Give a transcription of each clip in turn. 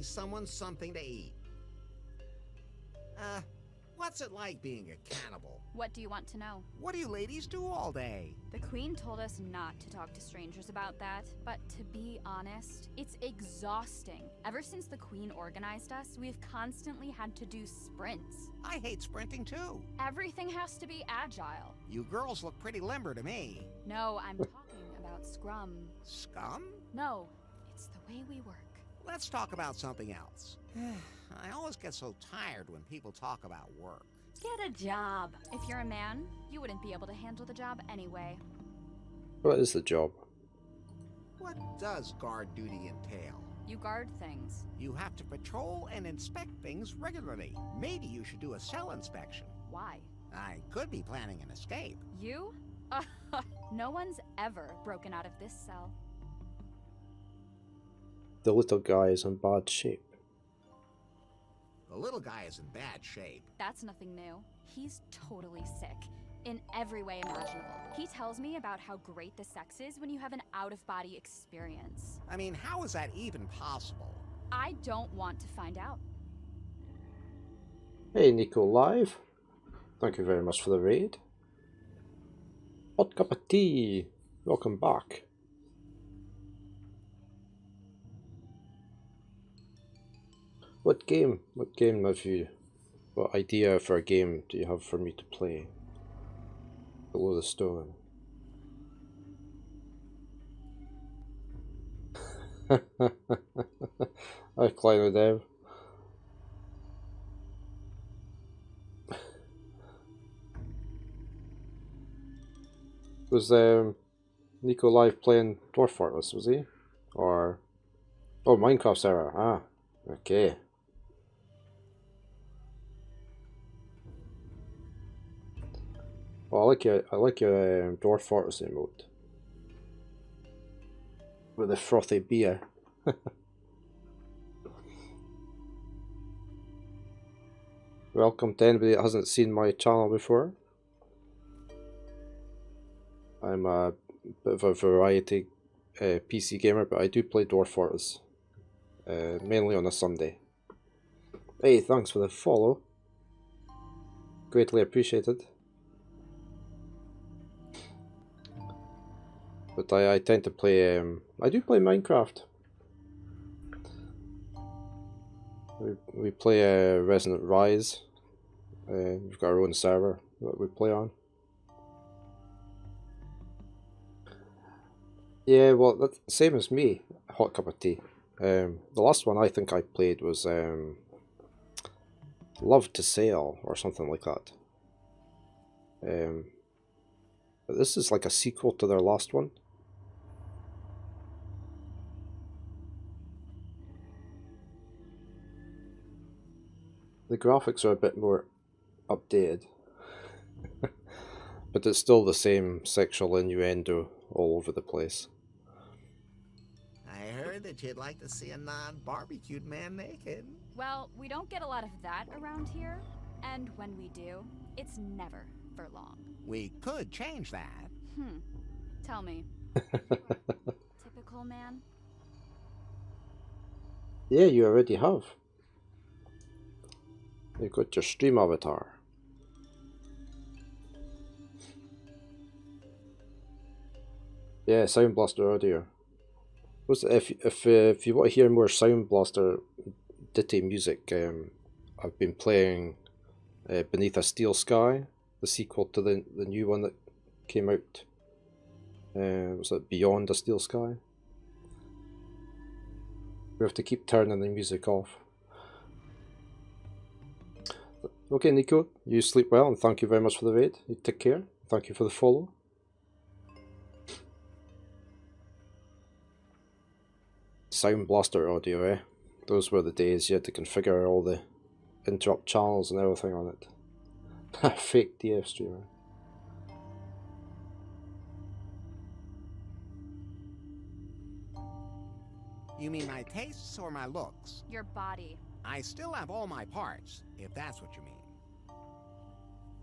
someone something to eat. What's it like being a cannibal? What do you want to know? What do you ladies do all day? The Queen told us not to talk to strangers about that, but to be honest, it's exhausting. Ever since the Queen organized us, we've constantly had to do sprints. I hate sprinting too. Everything has to be agile. You girls look pretty limber to me. No, I'm talking about scrum. Scum? No, it's the way we work. Let's talk about something else. I always get so tired when people talk about work. Get a job. If you're a man, you wouldn't be able to handle the job anyway. What is the job? What does guard duty entail? You guard things. You have to patrol and inspect things regularly. Maybe you should do a cell inspection. Why? I could be planning an escape. You? No one's ever broken out of this cell. The little guy is in bad shape. The little guy is in bad shape. That's nothing new. He's totally sick. In every way imaginable. He tells me about how great the sex is when you have an out-of-body experience. I mean, how is that even possible? I don't want to find out. Hey Nico Live, thank you very much for the raid. Hot cup of tea, welcome back. What game have you, what idea for a game do you have for me to play? Below the stone. I climb it down. Was Nico Live playing Dwarf Fortress, was he? Or oh, Minecraft server. Ah, okay. Well, I like your Dwarf Fortress emote with the frothy beer. Welcome to anybody that hasn't seen my channel before. I'm a bit of a variety PC gamer, but I do play Dwarf Fortress mainly on a Sunday. Hey, thanks for the follow. Greatly appreciated. But I tend to play, I do play Minecraft. We play Resident Rise. We've got our own server that we play on. Yeah, well, that's same as me, hot cup of tea. The last one I think I played was Love to Sail or something like that. But this is like a sequel to their last one. The graphics are a bit more updated, but it's still the same sexual innuendo all over the place. I heard that you'd like to see a non-barbecued man naked. Well, we don't get a lot of that around here, and when we do, it's never for long. We could change that. Tell me. Typical man? Yeah, you already have. You've got your stream avatar. Yeah, Sound Blaster audio. If you want to hear more Sound Blaster Ditty music, I've been playing Beneath a Steel Sky, the sequel to the new one that came out. Was it Beyond a Steel Sky? We have to keep turning the music off. Okay, Nico, you sleep well, and thank you very much for the raid. You take care. Thank you for the follow. Sound Blaster audio, eh? Those were the days you had to configure all the interrupt channels and everything on it. Fake DF streamer. You mean my tastes or my looks? Your body. I still have all my parts, if that's what you mean.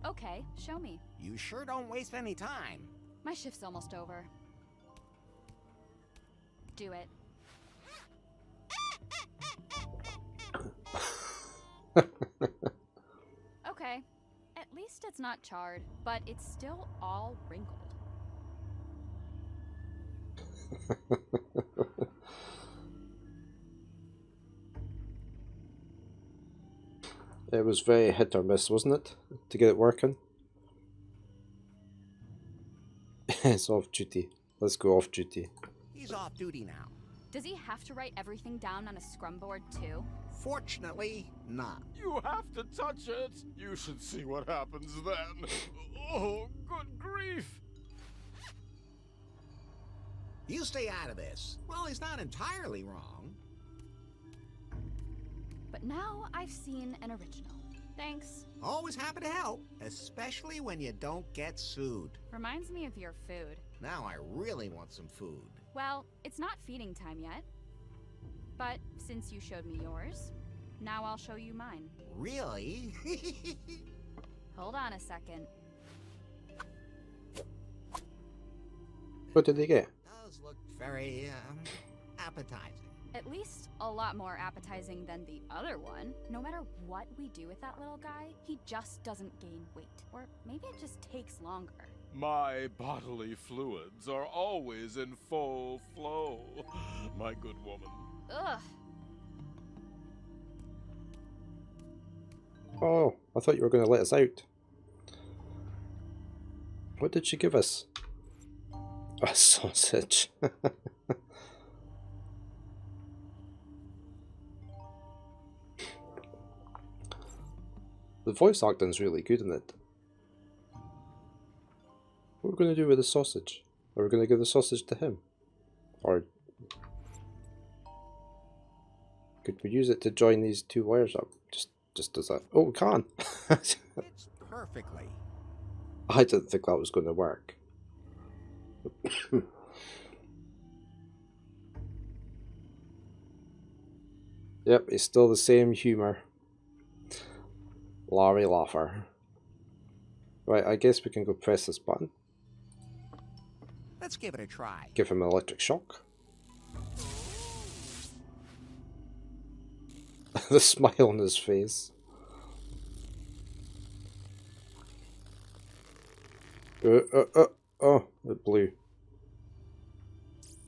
Okay, show me. You sure don't waste any time. My shift's almost over. Do it. Okay, at least it's not charred, but it's still all wrinkled. It was very hit or miss, wasn't it? To get it working. It's off duty. Let's go off duty. He's off duty now. Does he have to write everything down on a scrum board too? Fortunately, not. You have to touch it. You should see what happens then. Oh, good grief. You stay out of this. Well, he's not entirely wrong. But now I've seen an original. Thanks. Always happy to help, especially when you don't get sued. Reminds me of your food. Now I really want some food. Well, it's not feeding time yet. But since you showed me yours, now I'll show you mine. Really? Hold on a second. What did they get? Does look very, appetizing. At least a lot more appetizing than the other one. No matter what we do with that little guy, he just doesn't gain weight. Or maybe it just takes longer. My bodily fluids are always in full flow, my good woman. Ugh. Oh, I thought you were going to let us out. What did she give us? A sausage. The voice acting's really good in it. What are we going to do with the sausage? Are we going to give the sausage to him? Or could we use it to join these two wires up? Just does that. Oh, we can! It's perfectly. I didn't think that was going to work. Yep, it's still the same humour. Larry Laugher. Right, I guess we can go press this button. Let's give it a try. Give him an electric shock. The smile on his face. Oh, it blew.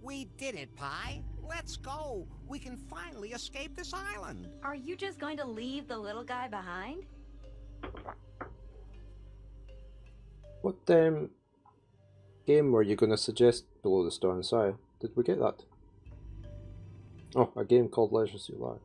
We did it, Pi. Let's go. We can finally escape this island. Are you just going to leave the little guy behind? What game were you going to suggest below the storm? Sorry, did we get that? Oh, a game called LSLWDDT-LS.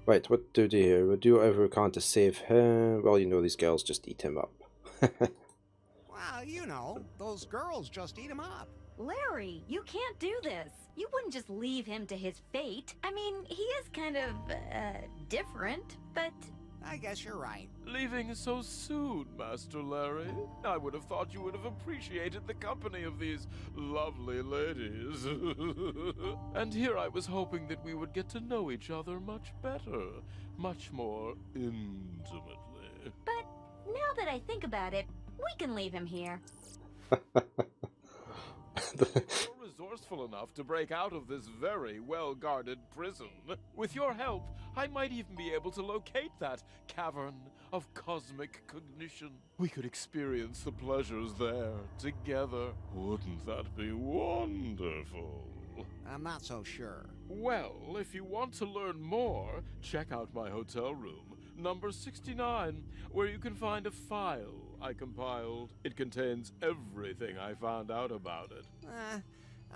Right, what do we do here? We'll do whatever we can to save him. Well, you know, these girls just eat him up. Well, you know, those girls just eat him up. Larry, you can't do this. You wouldn't just leave him to his fate. I mean, he is kind of, different, but... I guess you're right. Leaving so soon, Master Larry. I would have thought you would have appreciated the company of these lovely ladies. And here I was hoping that we would get to know each other much better, much more intimately. But now that I think about it, we can leave him here. You're resourceful enough to break out of this very well-guarded prison. With your help, I might even be able to locate that cavern of cosmic cognition. We could experience the pleasures there together. Wouldn't that be wonderful? I'm not so sure. Well, if you want to learn more, check out my hotel room, number 69, where you can find a file I compiled. It contains everything I found out about it.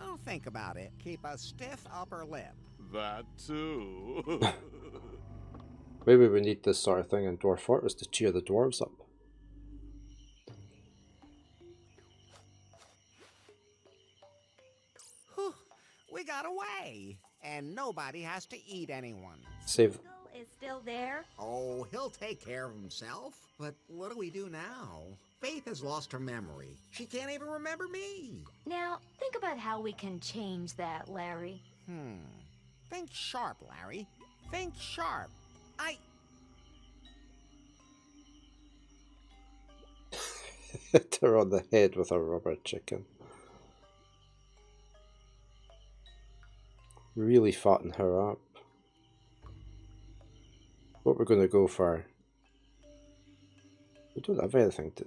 I'll think about it. Keep a stiff upper lip. That too. Maybe we need this sort of thing in Dwarf Fortress to cheer the dwarves up. Whew, we got away. And nobody has to eat anyone. Save. Eagle is still there? Oh, he'll take care of himself. But what do we do now? Faith has lost her memory. She can't even remember me. Now, think about how we can change that, Larry. Think sharp, Larry. Think sharp. Hit her on the head with a rubber chicken. Really fatten her up. What we're going to go for? We don't have anything to...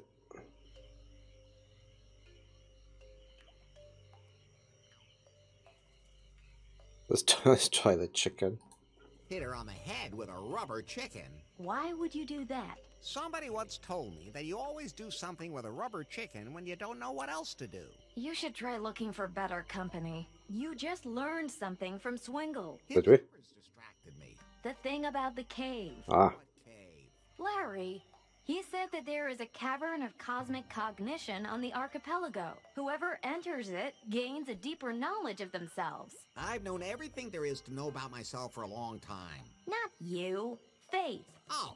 Let's try the chicken. Hit her on the head with a rubber chicken. Why would you do that? Somebody once told me that you always do something with a rubber chicken when you don't know what else to do. You should try looking for better company. You just learned something from Swingle. Did we? His distracted me. The thing about the cave. Ah, What cave? Larry, he said that there is a cavern of cosmic cognition on the archipelago. Whoever enters it gains a deeper knowledge of themselves. I've known everything there is to know about myself for a long time. Not you, Faith. Oh,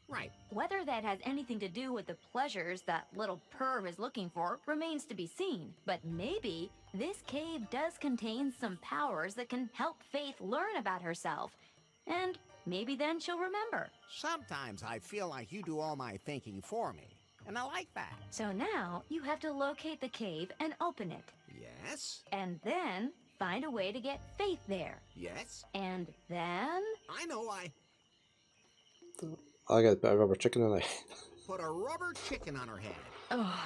right. Whether that has anything to do with the pleasures that little perv is looking for remains to be seen. But maybe this cave does contain some powers that can help Faith learn about herself. And maybe then she'll remember. Sometimes I feel like you do all my thinking for me, and I like that. So now you have to locate the cave and open it. Yes, And then find a way to get Faith there. yes. And then... I know I got a bit of rubber chicken on it. put a rubber chicken on her head. Oh,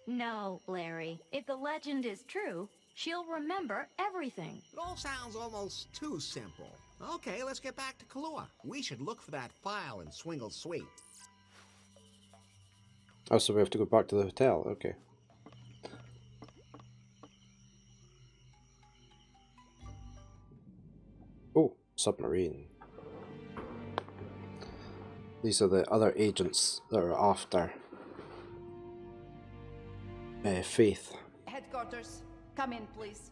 no, Larry. If the legend is true, she'll remember everything. It all sounds almost too simple. Okay, let's get back to Kahlua. We should look for that file in Swingle's suite. Oh, so we have to go back to the hotel. Okay. Oh, submarine. These are the other agents that are after Faith. Headquarters, come in, please.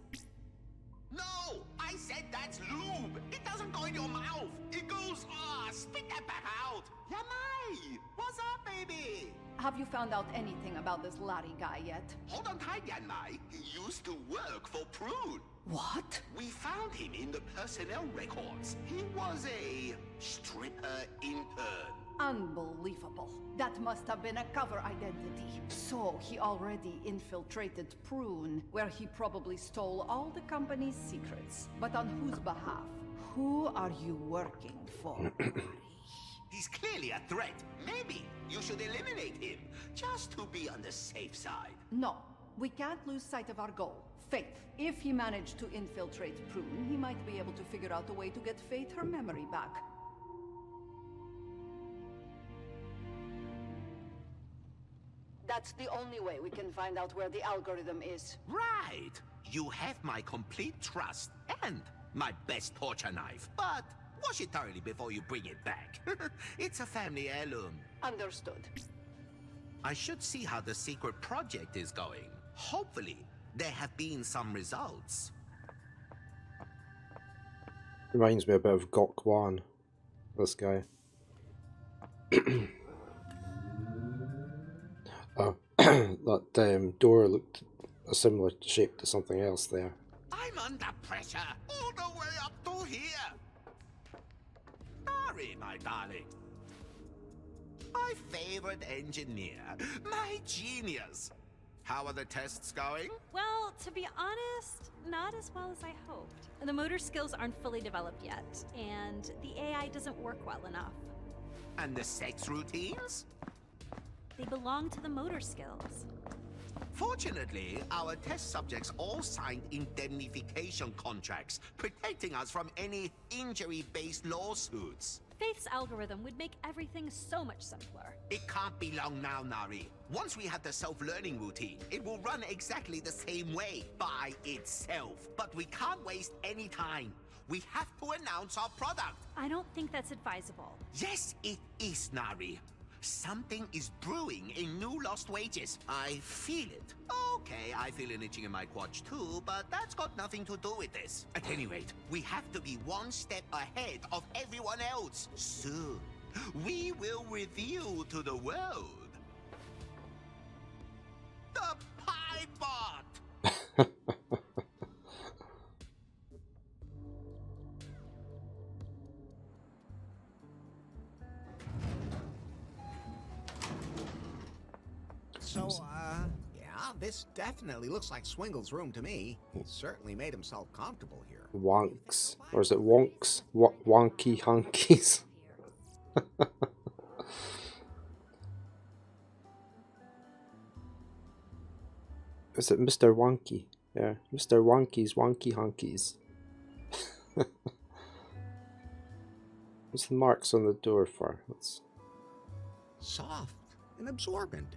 No! I said that's lube! It doesn't go in your mouth! It goes, spit that back out! Yamai! What's up, baby? Have you found out anything about this Larry guy yet? Hold on tight, Yanmai. He used to work for Prune. What? We found him in the personnel records. He was a stripper intern. Unbelievable. That must have been a cover identity. So he already infiltrated Prune, where he probably stole all the company's secrets. But on whose behalf? Who are you working for, Larry? He's clearly a threat. Maybe you should eliminate him, just to be on the safe side. No, we can't lose sight of our goal. Faith. If he managed to infiltrate Prune, he might be able to figure out a way to get Faith her memory back. That's the only way we can find out where the algorithm is. Right. You have my complete trust and my best torture knife. But wash it thoroughly before you bring it back. It's a family heirloom. Understood. I should see how the secret project is going. Hopefully, there have been some results. Reminds me a bit of Gok Wan, this guy. Oh, that door looked a similar shape to something else there. I'm under pressure all the way up to here. Sorry, my darling. My favorite engineer, my genius. How are the tests going? Well, to be honest, not as well as I hoped. The motor skills aren't fully developed yet, and the AI doesn't work well enough. And the sex routines? They belong to the motor skills. Fortunately, our test subjects all signed indemnification contracts, protecting us from any injury-based lawsuits. Faith's algorithm would make everything so much simpler. It can't be long now, Nari. Once we have the self-learning routine, it will run exactly the same way, by itself. But we can't waste any time. We have to announce our product. I don't think that's advisable. Yes, it is, Nari. Something is brewing in New Lost Wages. I feel it. Okay, I feel an itching in my quads too, but that's got nothing to do with this. At any rate, we have to be one step ahead of everyone else. Soon, we will reveal to the world the Pie Bot. So Yeah, this definitely looks like Swingle's room to me. He certainly made himself comfortable here. Wonks. Or is it wonks? Wonky hunkies? Is it Mr. Wonky? Yeah, Mr. Wonky's Wonky Hunkies. What's the marks on the door for? Let's... Soft and absorbent.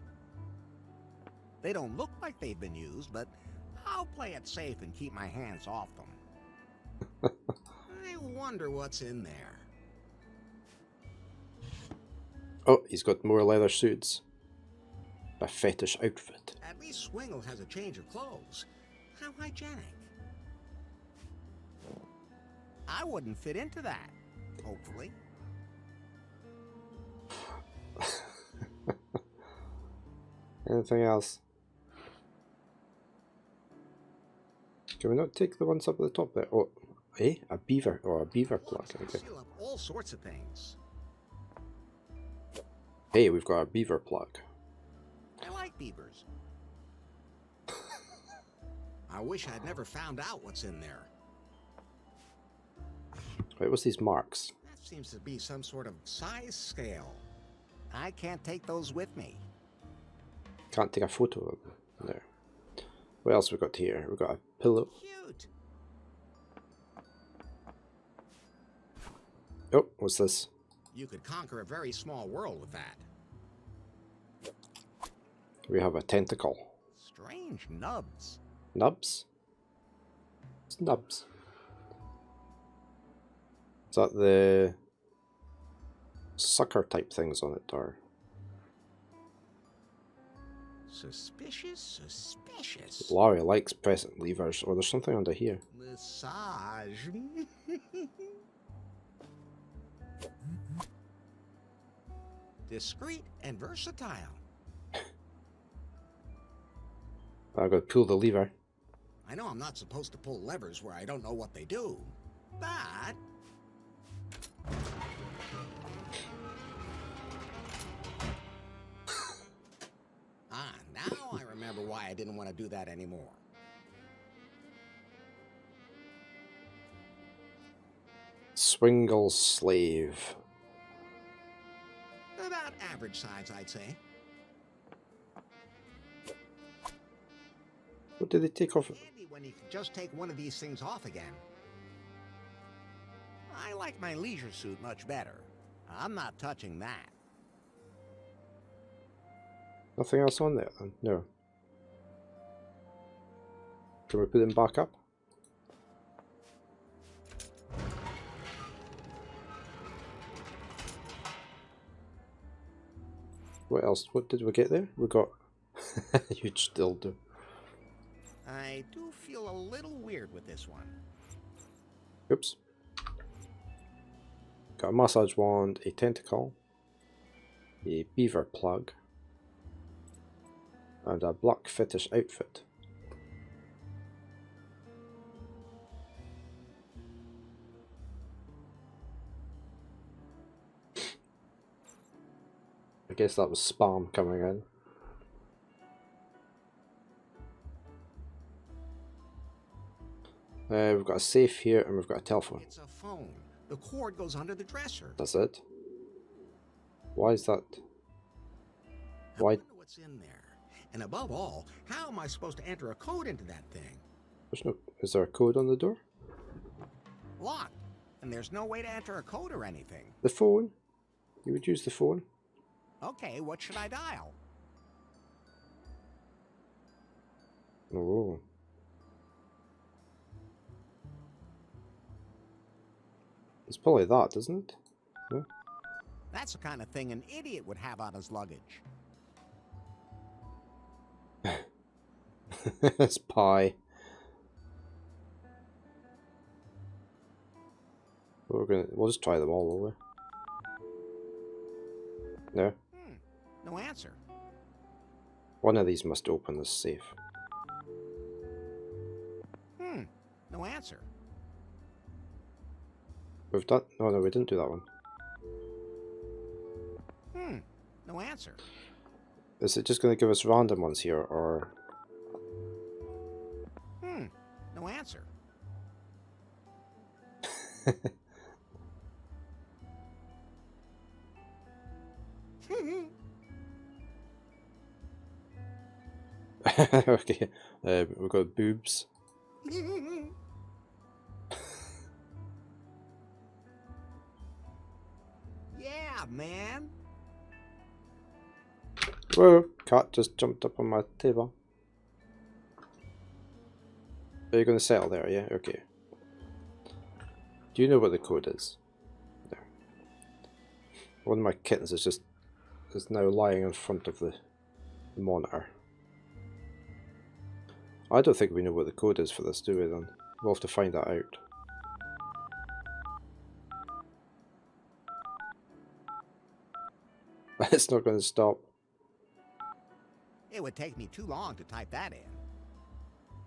They don't look like they've been used, but I'll play it safe and keep my hands off them. I wonder what's in there. Oh, he's got more leather suits. A fetish outfit. At least Swingle has a change of clothes. How hygienic. I wouldn't fit into that, hopefully. Anything else? Can we not take the ones up at the top there? Oh, eh? A beaver. Oh, a beaver plug. Okay. Seal up all sorts of things. Hey, we've got a beaver plug. I like beavers. I wish I'd never found out what's in there. Wait, what's these marks? That seems to be some sort of size scale. I can't take those with me. Can't take a photo of them. There. What else we got here? We got a pillow. Cute. Oh, what's this? You could conquer a very small world with that. We have a tentacle. Strange nubs. Nubs? It's nubs. Is that the sucker type things on it, or? Suspicious, suspicious. Larry likes pressing levers. Oh, there's something under here. Massage. Discreet and versatile. I gotta pull the lever. I know I'm not supposed to pull levers where I don't know what they do, but... now I remember why I didn't want to do that anymore. Swingle's slave. About average size, I'd say. What did they take off? Handy when you can just take one of these things off again. I like my leisure suit much better. I'm not touching that. Nothing else on there then? No. Can we put them back up? What else? What did we get there? We got a huge dildo. I do feel a little weird with this one. Oops. Got a massage wand, a tentacle, a beaver plug, and a black fetish outfit. I guess that was spam coming in. We've got a safe here and we've got a telephone. It's a phone. The cord goes under the dresser. That's it. Why is that? I Why? wonder what's in there. And above all, how am I supposed to enter a code into that thing? There's no. Is there a code on the door? Locked. And there's no way to enter a code or anything. The phone? You would use the phone? Okay, what should I dial? Oh. It's probably that, isn't it? No? That's the kind of thing an idiot would have on his luggage. It's pie. We'll just try them all, will we? No? No answer. One of these must open this safe. No answer. We've done. Oh no, we didn't do that one. No answer. Is it just going to give us random ones here, or... No answer. Okay, we've got boobs. Yeah, man. Whoa, cat just jumped up on my table. Are you going to settle there, yeah? Okay. Do you know what the code is? No. One of my kittens is now lying in front of the monitor. I don't think we know what the code is for this, do we then? We'll have to find that out. It's not going to stop. It would take me too long to type that in.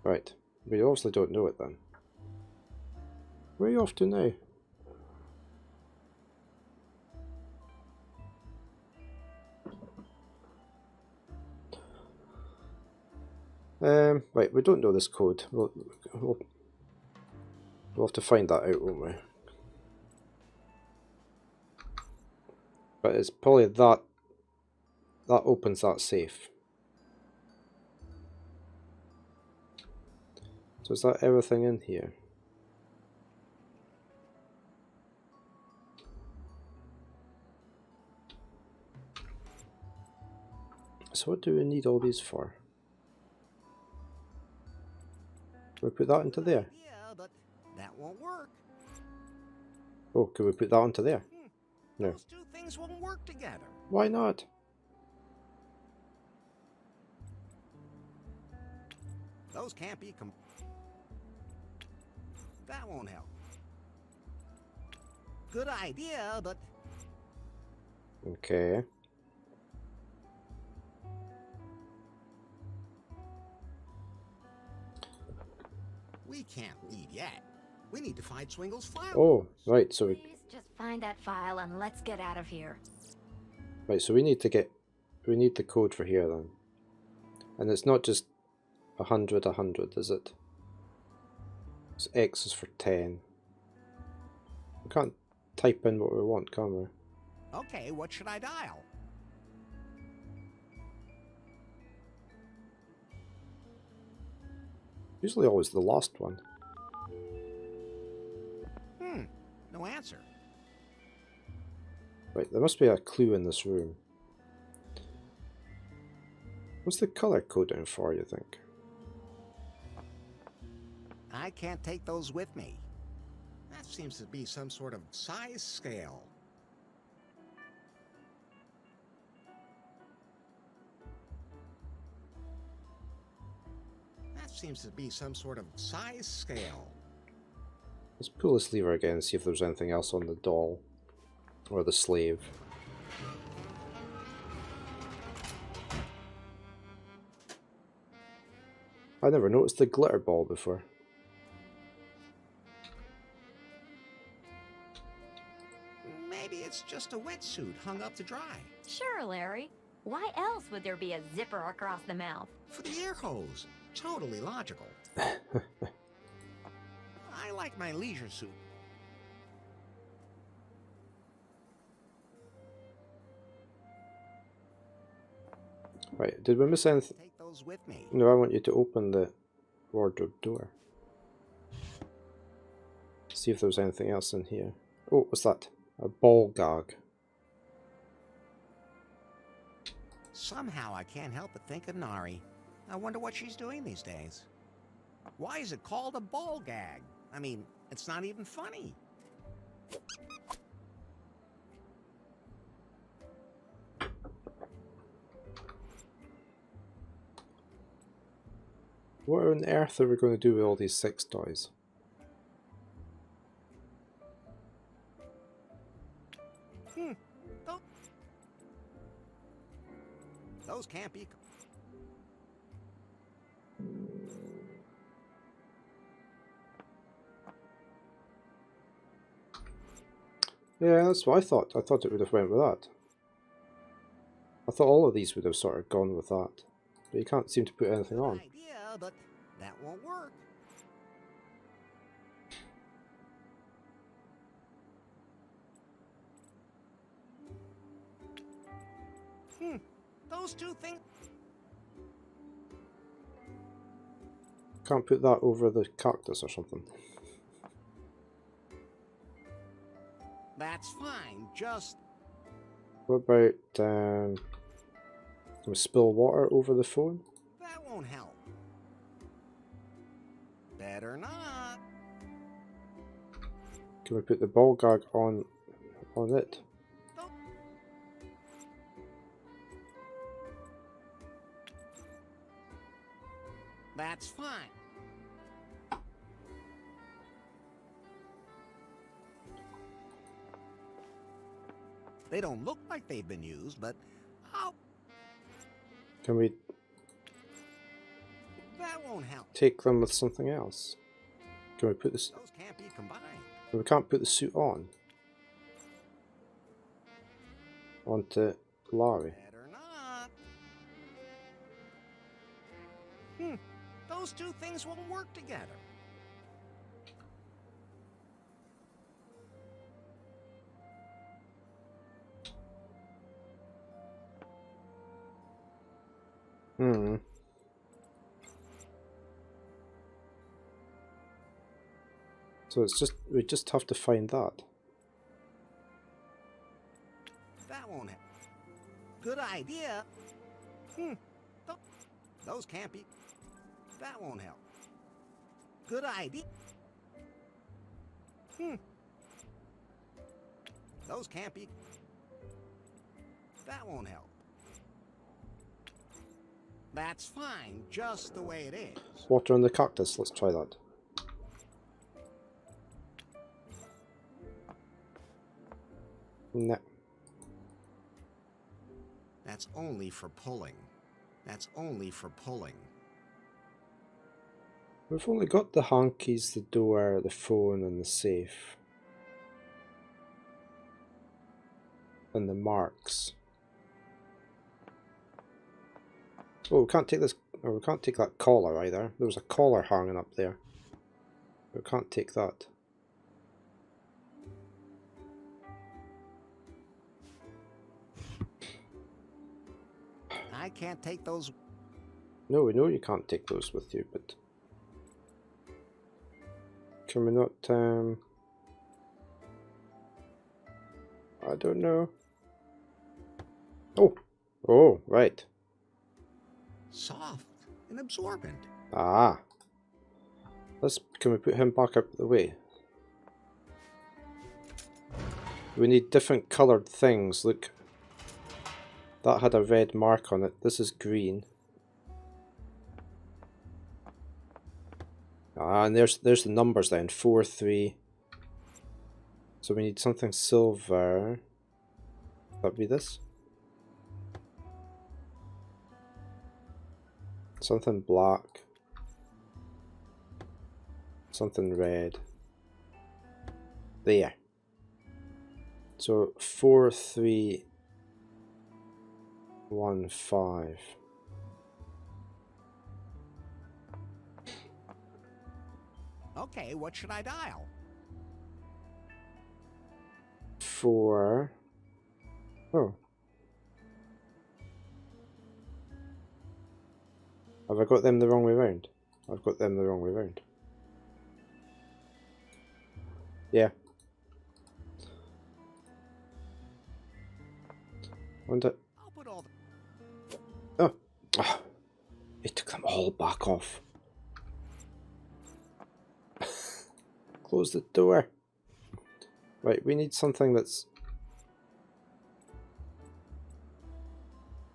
Right. We obviously don't know it then. Where are you off to now? Right, we don't know this code. We'll have to find that out, won't we? But it's probably that opens that safe. So is that everything in here? So what do we need all these for? Can we put that into there? Yeah, but that won't work. Oh, can we put that onto there? No. Those two things won't work together. Why not? Those can't be That won't help. Good idea, but Okay. we can't leave yet. We need to find Swingle's file. Oh, right, so we Please just find that file and let's get out of here. we need the code for here then. And it's not just 100, is it? So X is for 10. We can't type in what we want, can we? Okay, what should I dial? Usually always the last one. No answer. Right, there must be a clue in this room. What's the color coding for, you think? I can't take those with me. That seems to be some sort of size scale. That seems to be some sort of size scale. Let's pull this lever again and see if there's anything else on the doll. Or the slave. I never noticed the glitter ball before. Maybe it's just a wetsuit hung up to dry. Sure, Larry. Why else would there be a zipper across the mouth? For the air hose. Totally logical. I like my leisure suit. Right, did we miss anything? Take those with me. No, I want you to open the wardrobe door. See if there's anything else in here. Oh, what's that? A ball gag. Somehow I can't help but think of Nari. I wonder what she's doing these days. Why is it called a ball gag? I mean, it's not even funny. What on earth are we going to do with all these sex toys? Oh. Those can't be. Yeah, that's what I thought. I thought it would have went with that. I thought all of these would have sort of gone with that. But you can't seem to put anything on. Idea, but that won't work. Those two things. Can't put that over the cactus or something. That's fine. Just What about can we spill water over the phone? that won't help. Better not. Can we put the ball gag on it? That's fine. They don't look like they've been used, but Can we that won't help. take them with something else? Can we put this? Those can't be combined. We can't put the suit on. Onto Larry. Better not. Those two things won't work together. So it's just we just have to find that. That won't help. Good idea. Those can't be. That won't help. Good idea. Those can't be. That won't help. That's fine, just the way it is. Water on the cactus. Let's try that. No. That's only for pulling. That's only for pulling. We've only got the hankies, the door, the phone, and the safe. And the marks. Oh, we can't take this. Oh, we can't take that collar either. There was a collar hanging up there. We can't take that. I can't take those. No, we know you can't take those with you, but can we not? I don't know. Oh, right. Soft and absorbent. Ah. Can we put him back out of the way? We need different coloured things. Look. That had a red mark on it. This is green. Ah, and there's the numbers then. 4, 3. So we need something silver. That'd be this. Something black. Something red. There. So 4, 3, 1, 5. Okay, what should I dial? 4. Oh. Have I got them the wrong way round? I've got them the wrong way round. Yeah. Wonder. I'll put all the. Oh. Oh. It took them all back off. Close the door. Right, we need something that's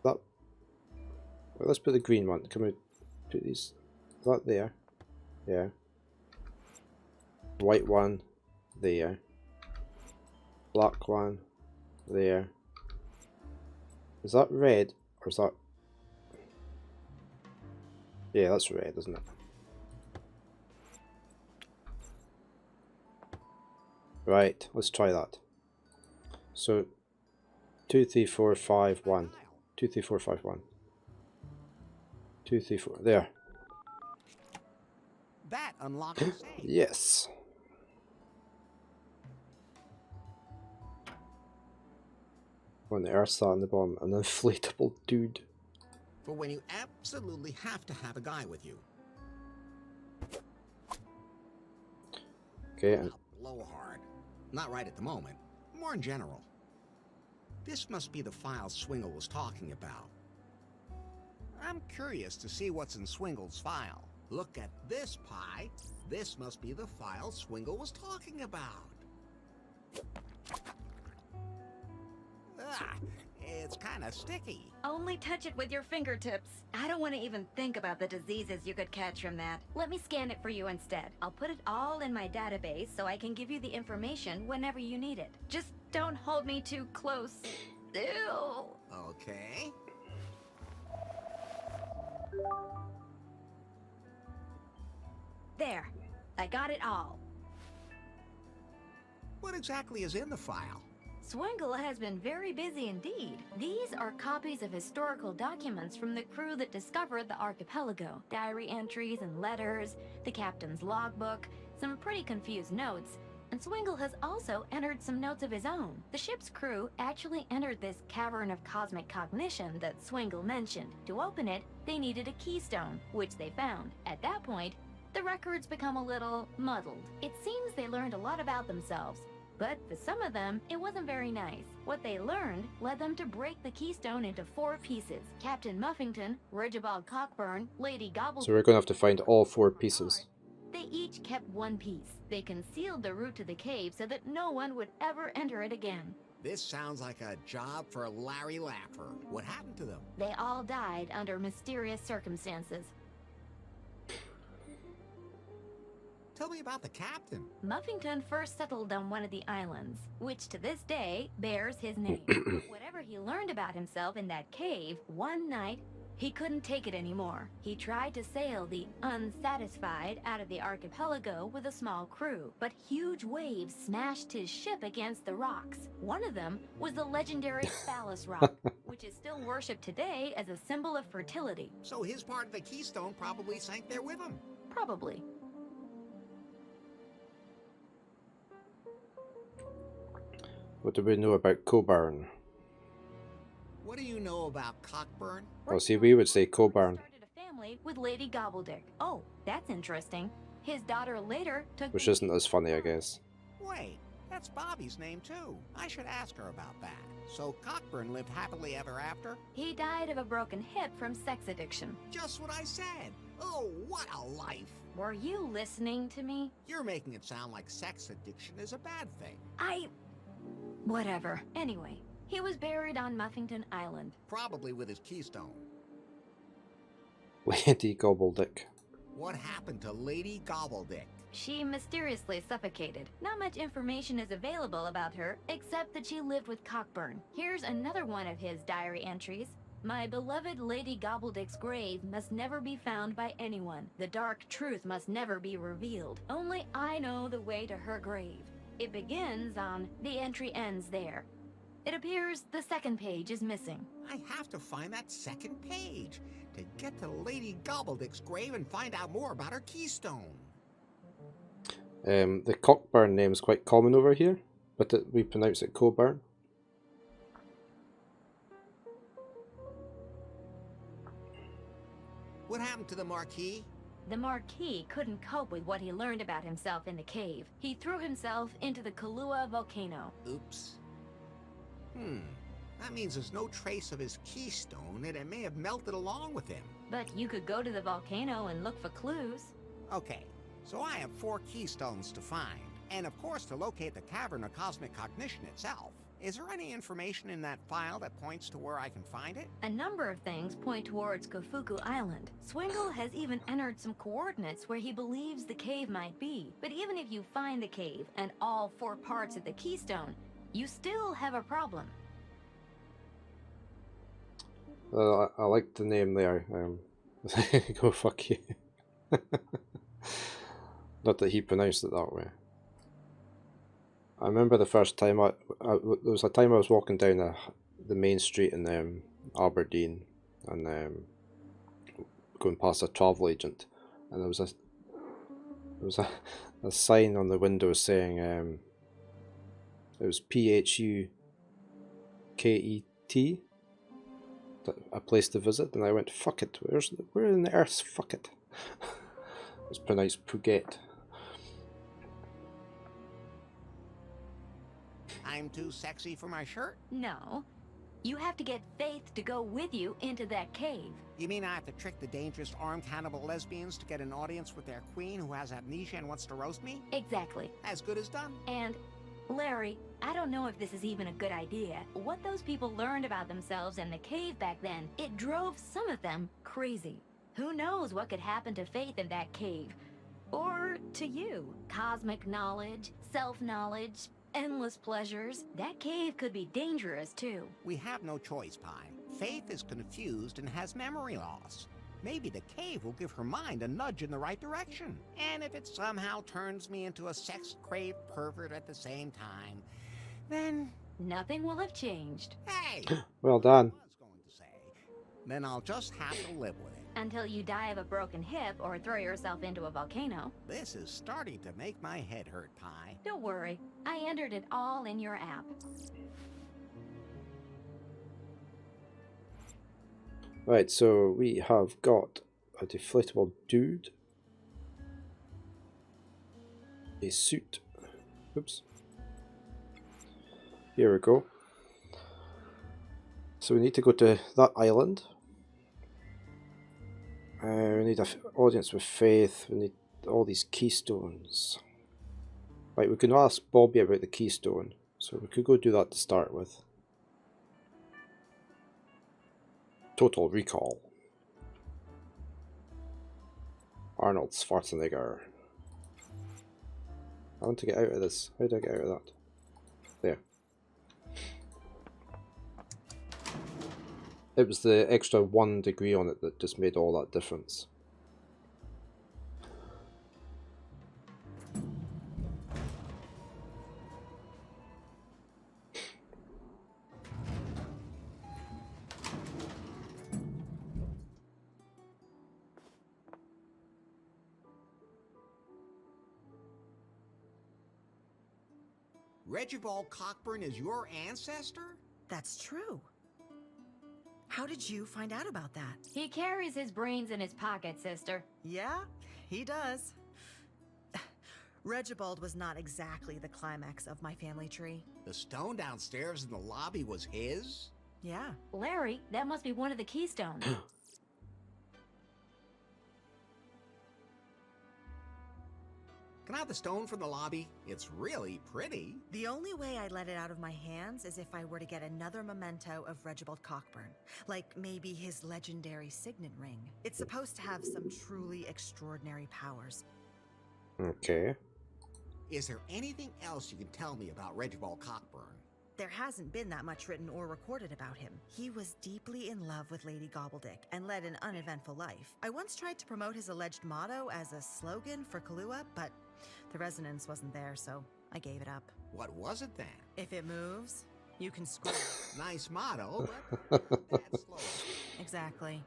that. Well, let's put the green one. Can we put these? That there. Yeah. White one there. Black one there. Is that red or is that? Yeah, that's red, isn't it? Right, let's try that. So 2, 3, 4, 5, 1. 23451. 234. There. That unlocks the safe. Yes. On the earth on the bottom, an inflatable dude. For when you absolutely have to have a guy with you. Okay, and Blowhard. Not right at the moment. More in general. This must be the file Swingle was talking about. I'm curious to see what's in Swingle's file. Look at this pie. This must be the file Swingle was talking about. Ah, it's kind of sticky. Only touch it with your fingertips. I don't want to even think about the diseases you could catch from that. Let me scan it for you instead. I'll put it all in my database so I can give you the information whenever you need it. Just don't hold me too close. Ew. Okay. There. I got it all. What exactly is in the file? Swingle has been very busy indeed. These are copies of historical documents from the crew that discovered the archipelago. Diary entries and letters, the captain's logbook, some pretty confused notes, and Swingle has also entered some notes of his own. The ship's crew actually entered this cavern of cosmic cognition that Swingle mentioned. To open it, they needed a keystone, which they found. At that point, the records become a little muddled. It seems they learned a lot about themselves, but for some of them, it wasn't very nice. What they learned led them to break the keystone into 4 pieces. Captain Muffington, Rigibald Cockburn, Lady Gobble... so we're going to have to find all 4 pieces. They each kept 1 piece. They concealed the route to the cave so that no one would ever enter it again. This sounds like a job for Larry Laffer. What happened to them? They all died under mysterious circumstances. Tell me about the captain. Muffington first settled on one of the islands, which to this day bears his name. Whatever he learned about himself in that cave, one night, he couldn't take it anymore. He tried to sail the Unsatisfied out of the archipelago with a small crew, but huge waves smashed his ship against the rocks. One of them was the legendary Phallus Rock, which is still worshipped today as a symbol of fertility. So his part of the keystone probably sank there with him. Probably. What do we know about Coburn? What do you know about Cockburn? Oh, see, we would say Coburn, Started a family with Lady Gobbledick. Oh, that's interesting. His daughter later took... which isn't as funny, I guess. Wait, that's Bobby's name too. I should ask her about that. So Cockburn lived happily ever after? He died of a broken hip from sex addiction. Just what I said. Oh, what a life. Were you listening to me? You're making it sound like sex addiction is a bad thing. Whatever. Anyway, he was buried on Muffington Island. Probably with his keystone. Lady Gobbledick. What happened to Lady Gobbledick? She mysteriously suffocated. Not much information is available about her, except that she lived with Cockburn. Here's another one of his diary entries. My beloved Lady Gobbledick's grave must never be found by anyone. The dark truth must never be revealed. Only I know the way to her grave. It begins on, the entry ends there. It appears the second page is missing. I have to find that second page to get to Lady Gobbledick's grave and find out more about her keystone. The Cockburn name is quite common over here, but we pronounce it Coburn. What happened to the Marquis? The Marquis couldn't cope with what he learned about himself in the cave. He threw himself into the Kahlua volcano. Oops. That means there's no trace of his keystone, and it may have melted along with him. But you could go to the volcano and look for clues. Okay, so I have 4 keystones to find, and of course to locate the Cavern of Cosmic Cognition itself. Is there any information in that file that points to where I can find it? A number of things point towards Kofuku Island. Swingle has even entered some coordinates where he believes the cave might be. But even if you find the cave and all 4 parts of the keystone, you still have a problem. I like the name there. Go fuck you. Not that he pronounced it that way. I remember the first time there was a time I was walking down the main street in Aberdeen, and going past a travel agent, and there was a sign on the window saying it was PHUKET, a place to visit, and I went, fuck it, where in the earth, fuck it. It's pronounced Phuket. I'm too sexy for my shirt? No. You have to get Faith to go with you into that cave. You mean I have to trick the dangerous armed cannibal lesbians to get an audience with their queen who has amnesia and wants to roast me? Exactly. As good as done. And, Larry, I don't know if this is even a good idea. What those people learned about themselves in the cave back then, it drove some of them crazy. Who knows what could happen to Faith in that cave? Or to you. Cosmic knowledge, self-knowledge, endless pleasures. That cave could be dangerous, too. We have no choice, Pi. Faith is confused and has memory loss. Maybe the cave will give her mind a nudge in the right direction. And if it somehow turns me into a sex-craved pervert at the same time, then... Nothing will have changed. Hey! Well done. I was going to say, then I'll just have to live with it. Until you die of a broken hip or throw yourself into a volcano. This is starting to make my head hurt, Pi. Don't worry, I entered it all in your app. Right, so we have got a deflatable dude, a suit, oops, here we go. So we need to go to that island. We need an audience with Faith, we need all these keystones. Right, we can ask Bobby about the keystone, so we could go do that to start with. Total Recall. Arnold Schwarzenegger. I want to get out of this. How do I get out of that? There. It was the extra 1 degree on it that just made all that difference. Regibald Cockburn is your ancestor? That's true. How did you find out about that? He carries his brains in his pocket, sister. Yeah, he does. Regibald was not exactly the climax of my family tree. The stone downstairs in the lobby was his? Yeah. Larry, that must be one of the keystones. Can I have the stone from the lobby? It's really pretty. The only way I'd let it out of my hands is if I were to get another memento of Regibald Cockburn. Like maybe his legendary signet ring. It's supposed to have some truly extraordinary powers. Okay. Is there anything else you can tell me about Regibald Cockburn? There hasn't been that much written or recorded about him. He was deeply in love with Lady Gobbledick and led an uneventful life. I once tried to promote his alleged motto as a slogan for Kahlua, but the resonance wasn't there, so I gave it up. What was it then? If it moves, you can scream. Nice motto, but that's slow. Exactly.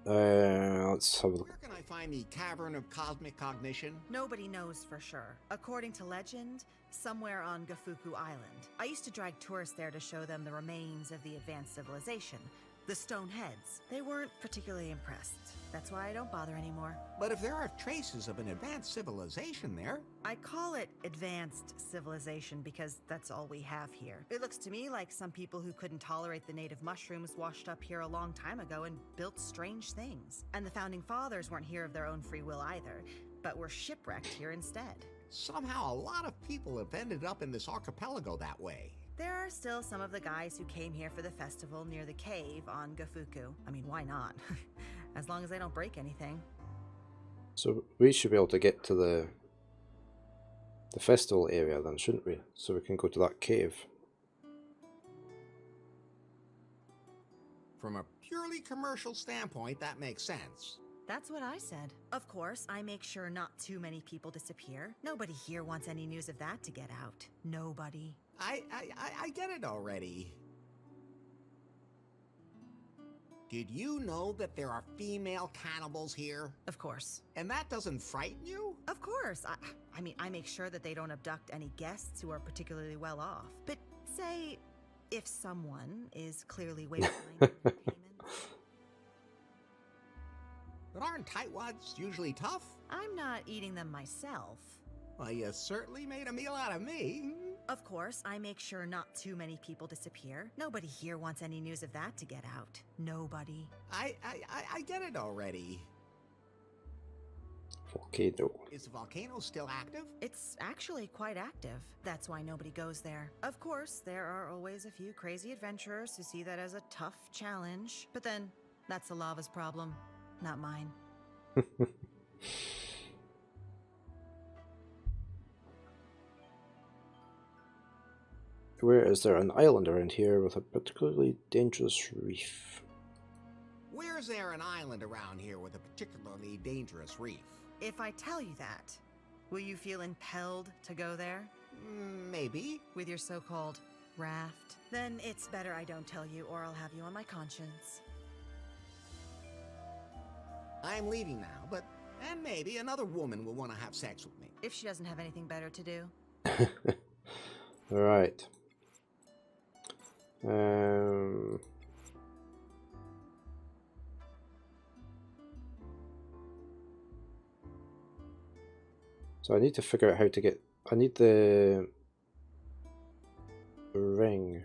Let's have a look. Where can I find the Cavern of Cosmic Cognition? Nobody knows for sure. According to legend, somewhere on Gafuku Island. I used to drag tourists there to show them the remains of the advanced civilization, the stone heads. They weren't particularly impressed. That's why I don't bother anymore. But if there are traces of an advanced civilization there... I call it advanced civilization because that's all we have here. It looks to me like some people who couldn't tolerate the native mushrooms washed up here a long time ago and built strange things. And the founding fathers weren't here of their own free will either, but were shipwrecked here instead. Somehow a lot of people have ended up in this archipelago that way. There are still some of the guys who came here for the festival near the cave on Gafuku. I mean, why not? As long as they don't break anything. So we should be able to get to the festival area then, shouldn't we? So we can go to that cave. From a purely commercial standpoint, that makes sense. That's what I said. Of course, I make sure not too many people disappear. Nobody here wants any news of that to get out. Nobody. I get it already. Did you know that there are female cannibals here? Of course. And that doesn't frighten you? Of course. I mean, I make sure that they don't abduct any guests who are particularly well off. But say, if someone is clearly way behind in their payments. But aren't tightwads usually tough? I'm not eating them myself. Well, you certainly made a meal out of me. Of course, I make sure not too many people disappear. Nobody here wants any news of that to get out. Nobody. I get it already. Volcano. Is the volcano still active? It's actually quite active. That's why nobody goes there. Of course, there are always a few crazy adventurers who see that as a tough challenge. But then, that's the lava's problem, not mine. Where is there an island around here with a particularly dangerous reef? Where's there an island around here with a particularly dangerous reef? If I tell you that, will you feel impelled to go there? Maybe. With your so-called raft? Then it's better I don't tell you, or I'll have you on my conscience. I'm leaving now, but and maybe another woman will want to have sex with me. If she doesn't have anything better to do. Alright. So I need to figure out how to get... I need the ring.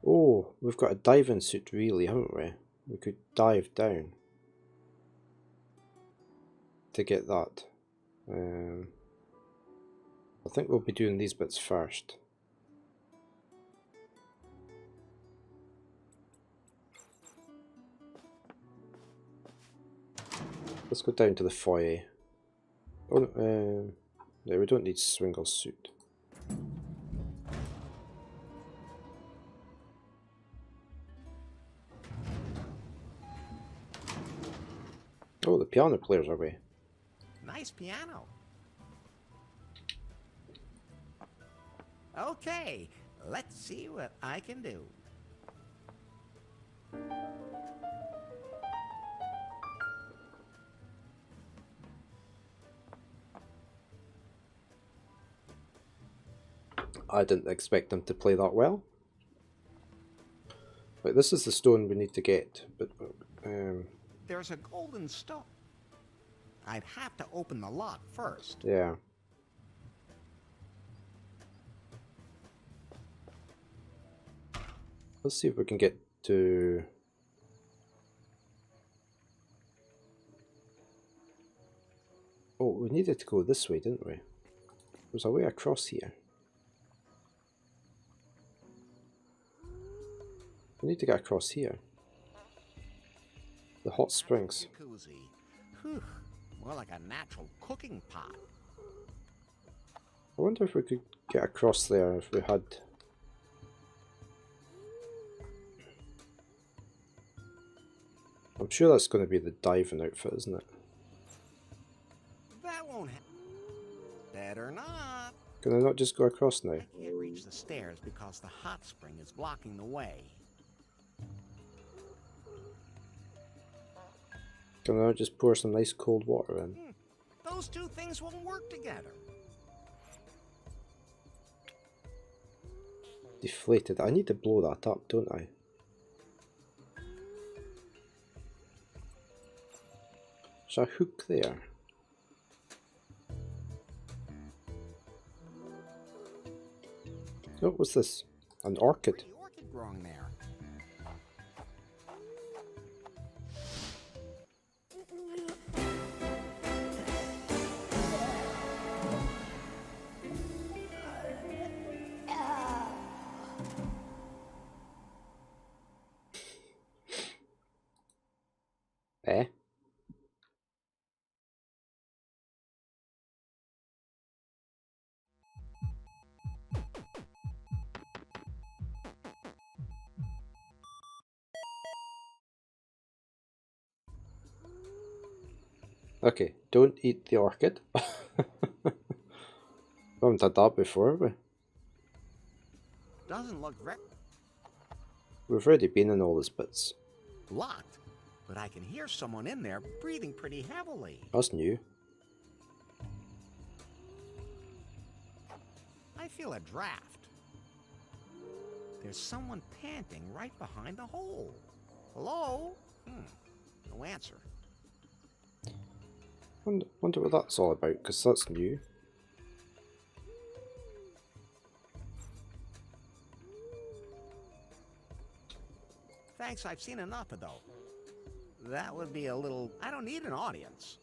Oh, we've got a diving suit really, haven't we? We could dive down to get that. I think we'll be doing these bits first. Let's go down to the foyer. Oh, no, we don't need Swingle's suit. Oh, the piano player's away. Nice piano. Okay, let's see what I can do. I didn't expect them to play that well. Right, this is the stone we need to get, but There's a golden stone. I'd have to open the lock first. yeah. Let's see if we can get to... Oh, we needed to go this way, didn't we? There's a way across here. We need to get across here. The hot springs. Jacuzzi. Whew, more like a natural cooking pot. I wonder if we could get across there if we had... I'm sure that's going to be the diving outfit, isn't it? That won't happen. Better not. Can I not just go across now? I can't reach the stairs because the hot spring is blocking the way. Can I not just pour some nice cold water in? Those two things won't work together. Deflated. I need to blow that up, don't I? There's a hook there. Oh, what's this? An orchid. Pretty orchid growing there. Eh? Okay, don't eat the orchid. We haven't had that before, have we? Doesn't look very We've already been in all these bits. locked, but I can hear someone in there breathing pretty heavily. That's new. I feel a draft. There's someone panting right behind the hole. Hello? No answer. Wonder what that's all about, because that's new. Thanks, I've seen enough of those. That would be a little... I don't need an audience.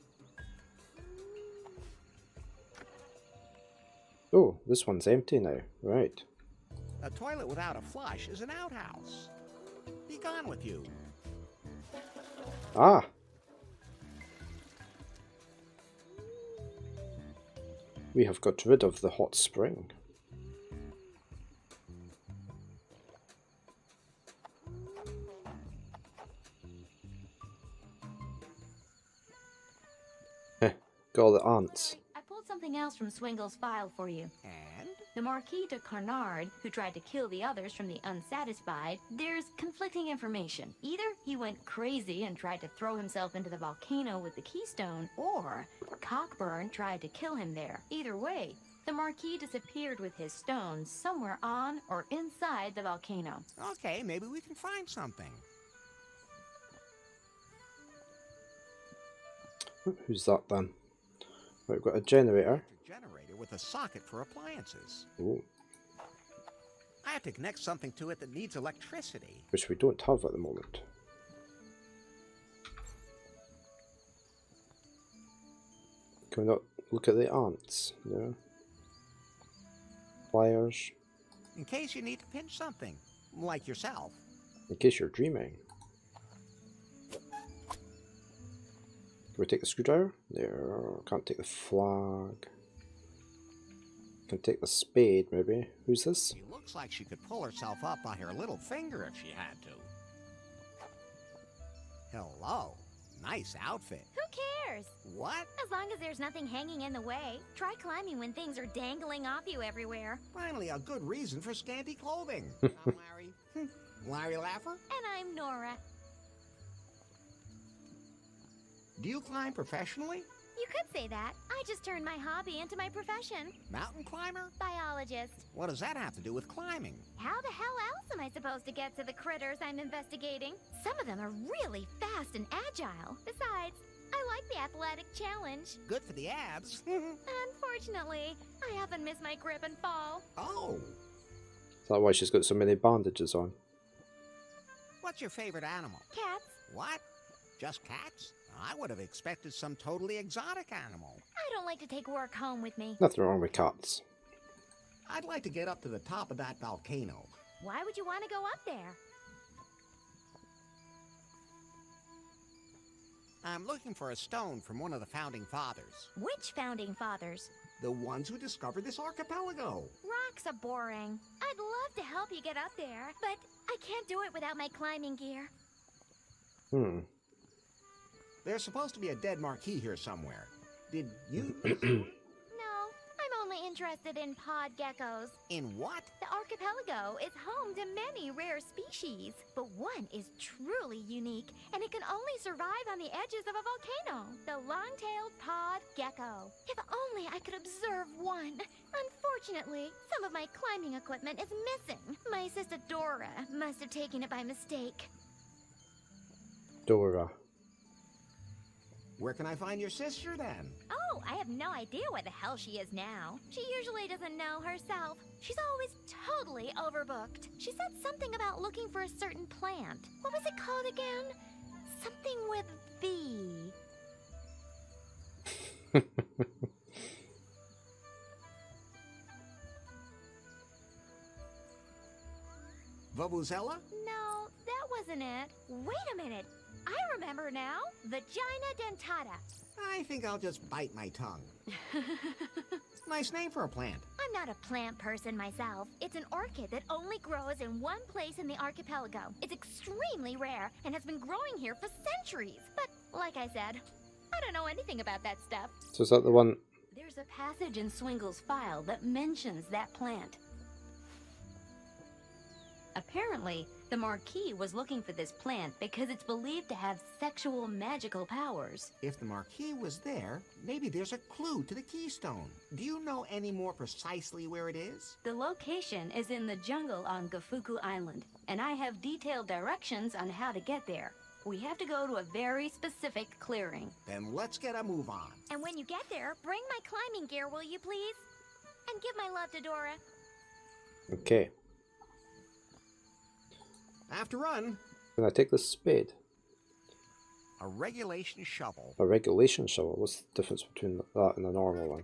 Oh, this one's empty now. Right. A toilet without a flush is an outhouse. Be gone with you. Ah! We have got rid of the hot spring. Got all the ants. I pulled something else from Swingle's file for you. And? The Marquis de Carnard, who tried to kill the others from the Unsatisfied, there's conflicting information. Either he went crazy and tried to throw himself into the volcano with the keystone, or Cockburn tried to kill him there. Either way, the Marquis disappeared with his stone somewhere on or inside the volcano. Okay, maybe we can find something. Who's that then? Right, we've got a generator. A generator with a socket for appliances. Ooh, I have to connect something to it that needs electricity. which we don't have at the moment. Can we not look at the ants? No. Pliers. In case you need to pinch something, like yourself. In case you're dreaming. Can we take the screwdriver? There. Can't take the flag. Can take the spade, maybe. Who's this? She looks like she could pull herself up by her little finger if she had to. Hello. Nice outfit. Who cares? What? As long as there's nothing hanging in the way. Try climbing when things are dangling off you everywhere. Finally, a good reason for scanty clothing. I'm Larry. Larry Laffer? And I'm Nora. Do you climb professionally? You could say that. I just turned my hobby into my profession. Mountain climber? Biologist. What does that have to do with climbing? How the hell else am I supposed to get to the critters I'm investigating? Some of them are really fast and agile. Besides, I like the athletic challenge. Good for the abs. Unfortunately, I often miss my grip and fall. Oh. Is that why she's got so many bandages on? What's your favorite animal? Cats. What? Just cats? I would have expected some totally exotic animal. I don't like to take work home with me. Nothing wrong with cats. I'd like to get up to the top of that volcano. Why would you want to go up there? I'm looking for a stone from one of the founding fathers. Which founding fathers? The ones who discovered this archipelago. Rocks are boring. I'd love to help you get up there, but I can't do it without my climbing gear. There's supposed to be a dead marquis here somewhere. Did you... No, I'm only interested in pod geckos. In what? The archipelago is home to many rare species, but one is truly unique, and it can only survive on the edges of a volcano. The long-tailed pod gecko. If only I could observe one. Unfortunately, some of my climbing equipment is missing. My sister Dora must have taken it by mistake. Dora. Where can I find your sister then? Oh, I have no idea where the hell she is now. She usually doesn't know herself. She's always totally overbooked. She said something about looking for a certain plant. What was it called again? Something with V. Vuvuzela? No, that wasn't it. Wait a minute. I remember now. Vagina dentata. I think I'll just bite my tongue. Nice name for a plant. I'm not a plant person myself. It's an orchid that only grows in one place in the archipelago. It's extremely rare and has been growing here for centuries. But, like I said, I don't know anything about that stuff. So is that the one There's a passage in Swingle's file that mentions that plant. Apparently, the Marquis was looking for this plant because it's believed to have sexual magical powers. If the Marquis was there, maybe there's a clue to the keystone. Do you know any more precisely where it is? The location is in the jungle on Gafuku Island, and I have detailed directions on how to get there. We have to go to a very specific clearing. Then let's get a move on. And when you get there, bring my climbing gear, will you please? And give my love to Dora. Okay. I have to run. Can I take this spade? A regulation shovel. A regulation shovel? What's the difference between that and a normal one?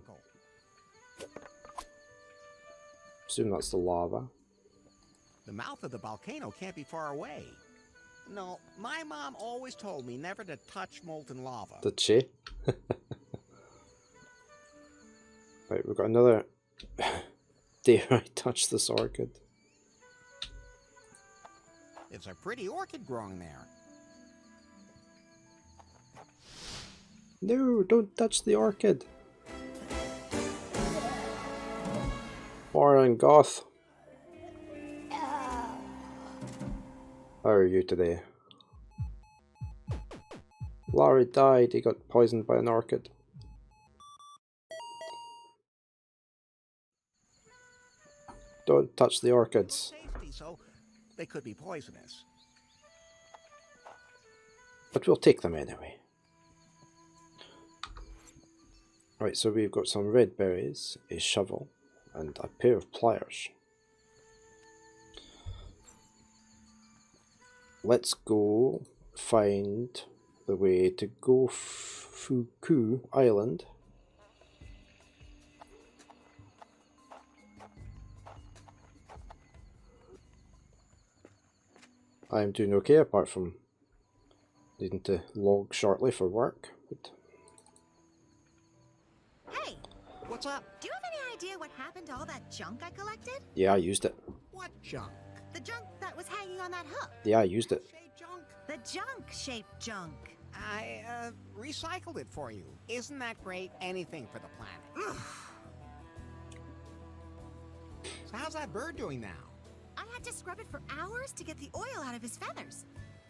Assume that's the lava. The mouth of the volcano can't be far away. No, my mom always told me never to touch molten lava. Did she? Right, we've got another... Dare I touch this orchid? It's a pretty orchid growing there. No, don't touch the orchid. Warren Goth. How are you today? Larry died, he got poisoned by an orchid. Don't touch the orchids. Safety, so they could be poisonous. But we'll take them anyway. Right, so we've got some red berries, a shovel, and a pair of pliers. Let's go find the way to Gofuku Island. I'm doing okay apart from needing to log shortly for work. But Hey, What's up? do you have any idea what happened to all that junk I collected? yeah, I used it. What junk? The junk that was hanging on that hook. Yeah, I used it. Shaped junk? The junk-shaped junk. I recycled it for you. Isn't that great? Anything for the planet. So how's that bird doing now? I had to scrub it for hours to get the oil out of his feathers.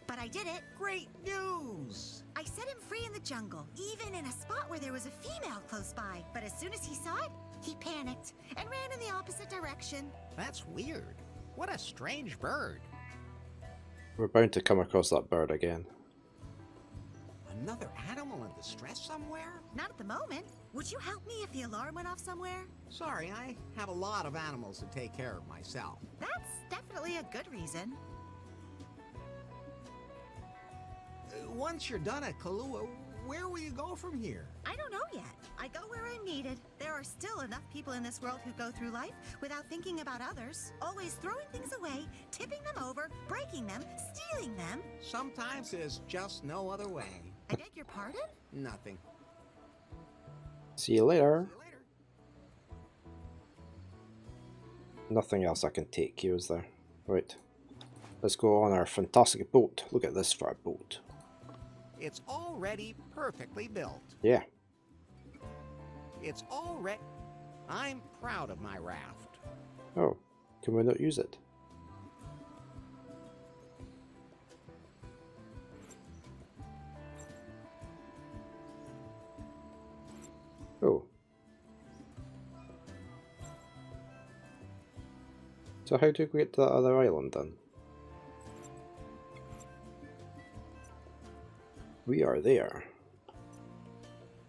But I did it. Great news! I set him free in the jungle, even in a spot where there was a female close by. But as soon as he saw it, he panicked and ran in the opposite direction. That's weird. What a strange bird. We're bound to come across that bird again. Another animal in distress somewhere? Not at the moment. Would you help me if the alarm went off somewhere? Sorry, I have a lot of animals to take care of myself. That's definitely a good reason. Once you're done at Kahlua, where will you go from here? I don't know yet. I go where I'm needed. There are still enough people in this world who go through life without thinking about others. Always throwing things away, tipping them over, breaking them, stealing them. Sometimes there's just no other way. I beg your pardon? Nothing. See you later. See you later. Nothing else I can take here, is there? Right. Let's go on our fantastic boat. Look at this for a boat. It's already perfectly built. Yeah. It's already... I'm proud of my raft. Oh, can we not use it? Oh. So how do we get to that other island then? We are there.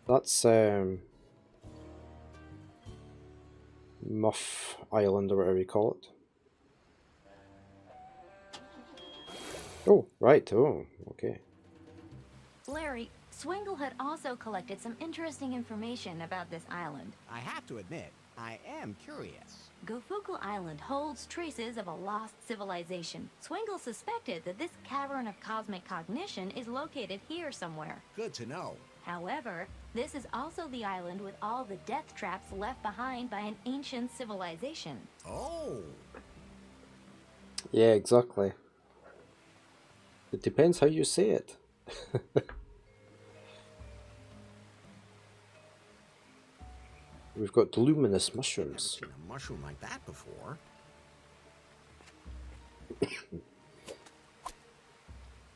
That's Muff Island or whatever you call it. Oh, right. Oh, okay. Larry, Swingle had also collected some interesting information about this island. I have to admit, I am curious. Gofuku Island holds traces of a lost civilization. Swingle suspected that this cavern of cosmic cognition is located here somewhere. Good to know. However, this is also the island with all the death traps left behind by an ancient civilization. Oh, Yeah, exactly. It depends how you say it. We've got luminous Never mushrooms. seen a mushroom like that before.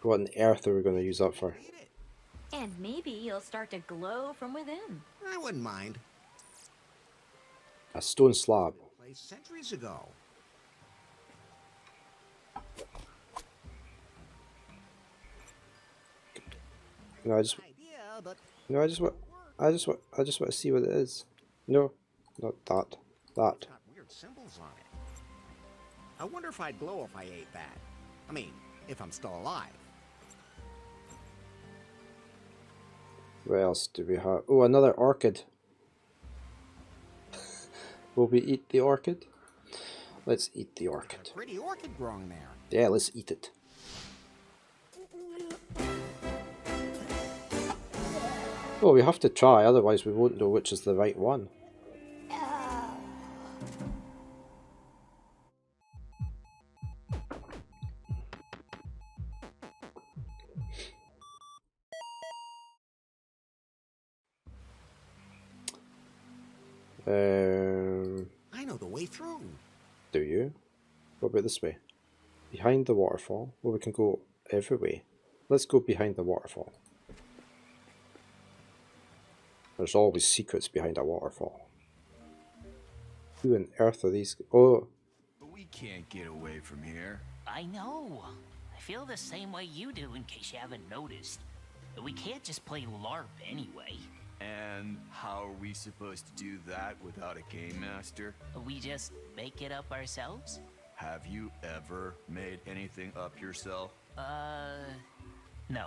What on earth are we going to use that for? Eat it. And maybe you'll start to glow from within. I wouldn't mind. A stone slab. Placed centuries ago. No, I just Idea, but no, I just want to see what it is. No, not that. That. it's got weird symbols on it. I wonder if I'd glow if I ate that. I mean, if I'm still alive. What else do we have? Oh, another orchid. Will we eat the orchid? Let's eat the orchid. Pretty orchid growing there. Yeah, let's eat it. Well, we have to try, otherwise we won't know which is the right one. I know the way through. Do you? What about this way? Behind the waterfall? Well, we can go every way. Let's go behind the waterfall. There's always secrets behind a waterfall. Who on earth are these? Oh, But we can't get away from here. I know. I feel the same way you do, in case you haven't noticed. But we can't just play LARP anyway. And how are we supposed to do that without a game master? We just make it up ourselves? Have you ever made anything up yourself? No.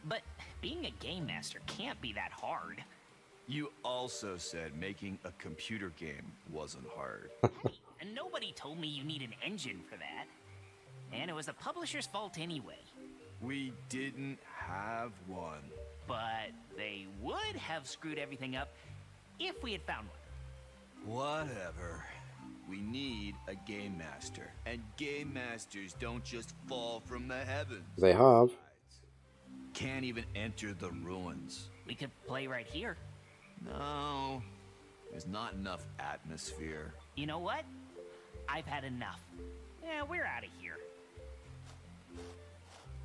But being a game master can't be that hard. You also said making a computer game wasn't hard. Hey, and nobody told me you need an engine for that. And it was the publisher's fault anyway. We didn't have one. But they would have screwed everything up if we had found one. Whatever. We need a game master. And game masters don't just fall from the heavens. they have. Can't even enter the ruins. We could play right here. No. There's not enough atmosphere. You know what? I've had enough. Yeah, we're out of here.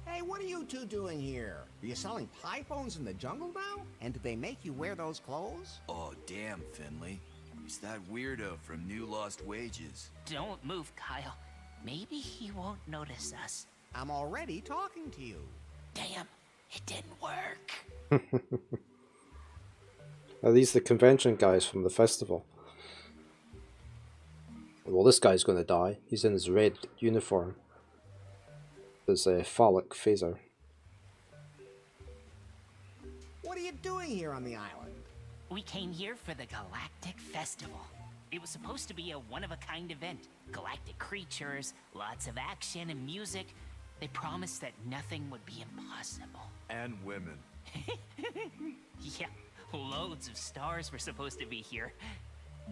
Hey, what are you two doing here? Are you selling pie phones in the jungle now? And did they make you wear those clothes? Oh, damn, Finley. It's that weirdo from New Lost Wages. Don't move, Kyle. Maybe he won't notice us. I'm already talking to you. Damn, it didn't work. Are these the convention guys from the festival? Well, this guy's going to die. He's in his red uniform. His phallic phaser. What are you doing here on the island? We came here for the Galactic Festival. It was supposed to be a one-of-a-kind event. Galactic creatures, lots of action and music. They promised that nothing would be impossible. And women. Yeah, loads of stars were supposed to be here.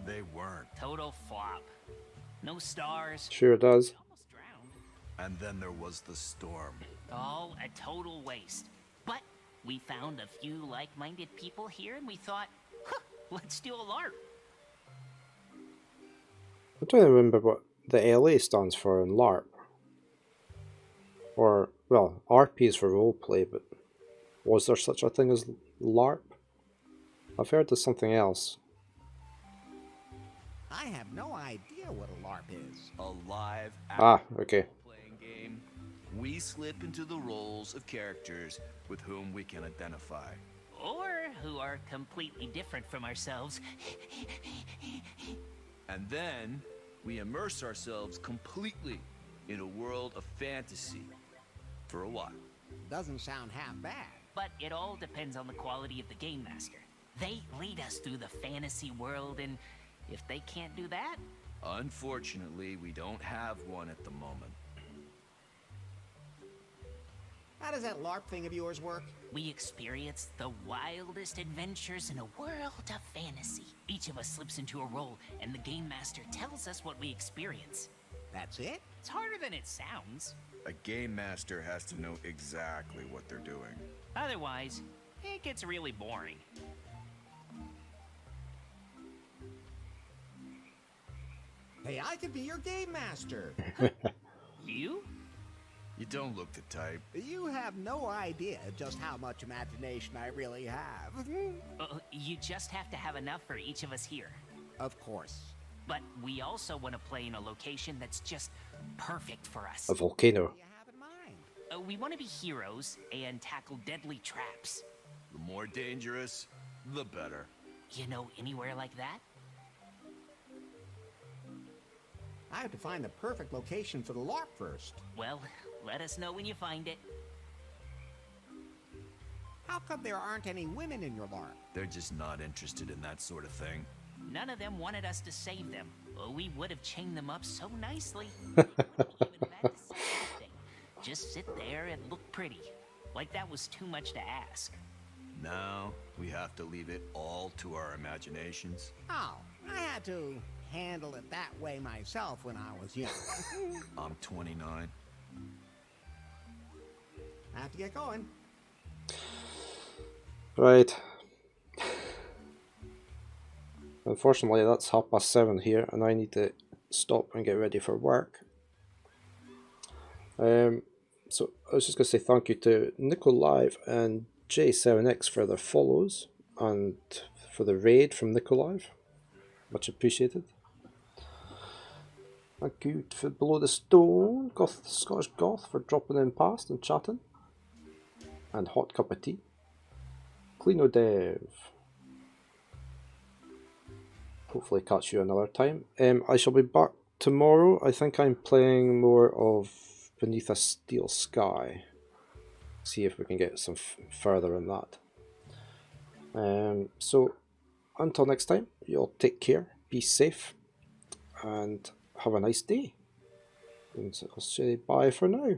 They weren't. Total flop. No stars. Sure does. Almost drowned. And then there was the storm. All a total waste. But we found a few like-minded people here and we thought, huh, let's do a LARP. I'm trying to remember what the LA stands for in LARP. Or, well, RP is for roleplay, but was there such a thing as LARP? I've heard there's something else. I have no idea what a LARP is. A live Okay. playing game. We slip into the roles of characters with whom we can identify. Or who are completely different from ourselves. And then we immerse ourselves completely in a world of fantasy for a while. Doesn't sound half bad. But it all depends on the quality of the Game Master. They lead us through the fantasy world, and if they can't do that, Unfortunately, we don't have one at the moment. How does that LARP thing of yours work? we experience the wildest adventures in a world of fantasy. Each of us slips into a role, and the Game Master tells us what we experience. That's it? It's harder than it sounds. A game master has to know exactly what they're doing. Otherwise, it gets really boring. Hey, I could be your game master. You? You don't look the type. You have no idea just how much imagination I really have. You just have to have enough for each of us here. Of course. But we also want to play in a location that's just perfect for us. A volcano. What do you have in mind? We want to be heroes and tackle deadly traps. The more dangerous, the better. You know anywhere like that? I have to find the perfect location for the LARP first. Well, let us know when you find it. How come there aren't any women in your LARP? They're just not interested in that sort of thing. None of them wanted us to save them. We would have chained them up so nicely. We wouldn't even have had to say anything. Just sit there and look pretty. Like that was too much to ask. Now, we have to leave it all to our imaginations. Oh, I had to handle it that way myself when I was young. I'm 29. I have to get going. Right. Unfortunately, that's 7:30 here, and I need to stop and get ready for work. So I was just going to say thank you to Nicolive and J7X for their follows and for the raid from Nicolive. Much appreciated. Thank you for Below the Stone, Scottish Goth, for dropping in past and chatting. And Hot Cup of Tea. Cleano Dev. Hopefully catch you another time. I shall be back tomorrow. I think I'm playing more of Beneath a Steel Sky. See if we can get some further in that. So until next time, you all take care, be safe, and have a nice day. And I'll say bye for now.